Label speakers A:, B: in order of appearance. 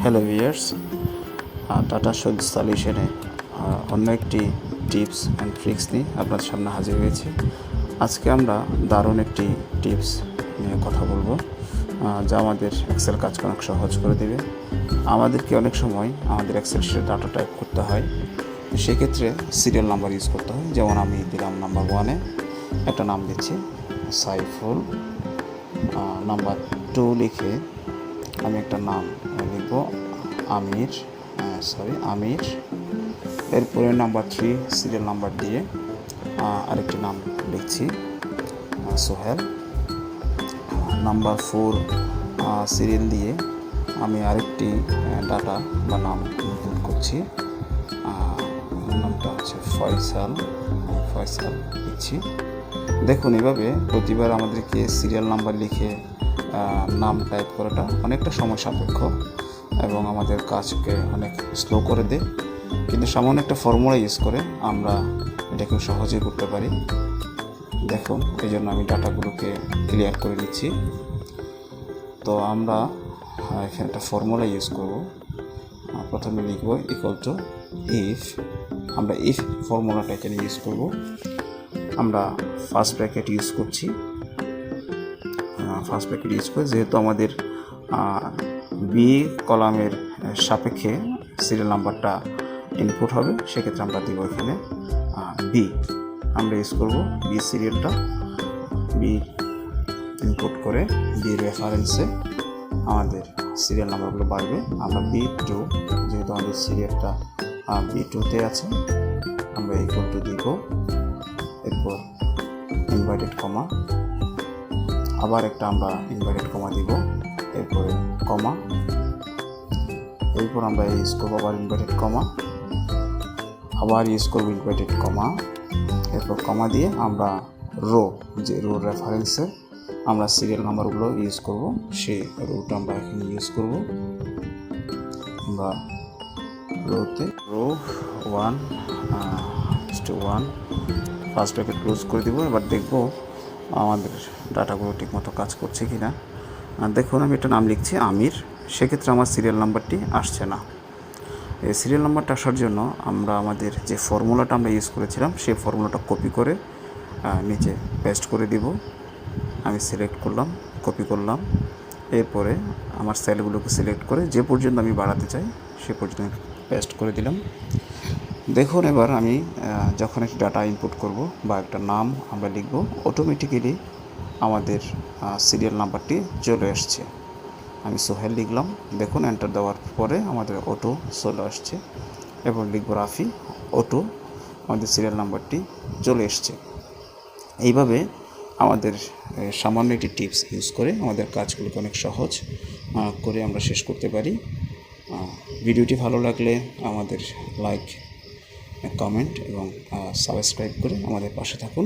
A: Hello viewers, tata শহীদ সলিউশনে অন্য একটি tips and tricks নিয়ে আপনার সামনে হাজির হয়েছি। আজকে আমরা দারুণ একটি টিপস নিয়ে কথা বলবো, যা আমাদের এক্সেল কাজ অনেক সহজ করে দেবে। আমাদেরকে অনেক সময় আমাদের এক্সেল শিটে ডাটা টাইপ করতে হয়, সেক্ষেত্রে সিরিয়াল নাম্বার ইউজ করতে হয়। যেমন আমি দিলাম নাম্বার 1-এ একটা নাম দিচ্ছি সাইফুল, নাম্বার 2 লিখে আমি একটা নাম লিখব আমির। এরপরে নাম্বার 3 সিরিয়াল নাম্বার দিয়ে আরেকটি নাম লিখছি সোহেল। নাম্বার 4 সিরিয়াল দিয়ে আমি আরেকটি ডাটা বা নাম ইনপুট করছি, নামটা হচ্ছে ফয়সাল লিখছি। দেখুন, এভাবে প্রতিবার আমাদেরকে সিরিয়াল নাম্বার লিখে নাম টাইপ করাটা অনেকটা সময় সাপেক্ষ এবং আমাদের কাজকে অনেক স্লো করে দেয়, কিন্তু সামান্য একটা ফর্মুলা ইউজ করে আমরা এটাকে সহজেই করতে পারি। দেখুন, এই জন্য আমি ডাটাগুলোকে ক্লিয়ার করে নিচ্ছি। তো আমরা এখানে একটা ফর্মুলা ইউজ করব। প্রথমে লিখব ইকুয়াল টু ইফ। আমরা ইফ ফর্মুলাটা এখানে ইউজ করব। আমরা ফার্স্ট ব্র্যাকেট ইউজ করছি। যেহেতু আমাদের বি কলামের সাপেক্ষে সিরিয়াল নাম্বারটা ইনপুট হবে, সেক্ষেত্রে আমরা দিব এখানে বি। আমরা ইউজ করব বি সিরিয়ালটা। বি ইনপুট করে বি রেফারেন্সে আমাদের সিরিয়াল নাম্বারগুলো বাড়বে। আমরা B2, যেহেতু আমাদের সিরিয়ালটা B2-তে আছে, আমরা ইকুয়াল টু দিব। এরপর ইনভার্টেড কমা, আবার একটা আমরা ইনভার্টেড কমা দিব। এরপরে কমা, এরপর আমরা ইউজ করবো আবার ইনভার্টেড কমা, আবার ইউজ করবো ইনভার্টেড কমা। এরপর কমা দিয়ে আমরা যে রো রেফারেন্সে আমরা সিরিয়াল নাম্বারগুলো ইউজ করব, সেই রোটা আমরা এখানে ইউজ করব। আমরা রো 1:1 ফার্স্ট ব্র্যাকেট ক্লোজ করে দিব। এবার দেখব আমাদের ডাটাগুলো ঠিকমতো কাজ করছে কি না। দেখুন, আমি একটা নাম লিখছি আমির, সেক্ষেত্রে আমার সিরিয়াল নাম্বারটি আসছে না। এই সিরিয়াল নাম্বারটা আসার জন্য আমরা আমাদের যে ফর্মুলাটা আমরা ইউজ করেছিলাম, সেই ফর্মুলাটা কপি করে নিচে পেস্ট করে দিব। আমি সিলেক্ট করলাম, কপি করলাম। এরপরে আমার সেলগুলোকে সিলেক্ট করে যে পর্যন্ত আমি বাড়াতে চাই সে পর্যন্ত পেস্ট করে দিলাম। দেখুন, এবার আমি যখন একটা ডাটা ইনপুট করব বা একটা নাম আমরা লিখব, অটোমেটিক্যালি আমাদের সিরিয়াল নাম্বারটি চলে আসছে। আমি সোহেল লিখলাম। দেখুন, এন্টার দেওয়ার পরে আমাদের অটো চলে আসছে। এবং লিখব রাফি, অটো আমাদের সিরিয়াল নাম্বারটি চলে এসছে। এইভাবে আমাদের সামান্য একটি টিপস ইউজ করে আমাদের কাজগুলোকে অনেক সহজ করে আমরা শেষ করতে পারি। ভিডিওটি ভালো লাগলে আমাদের লাইক, কমেন্ট এবং সাবস্ক্রাইব করে আমাদের পাশে থাকুন।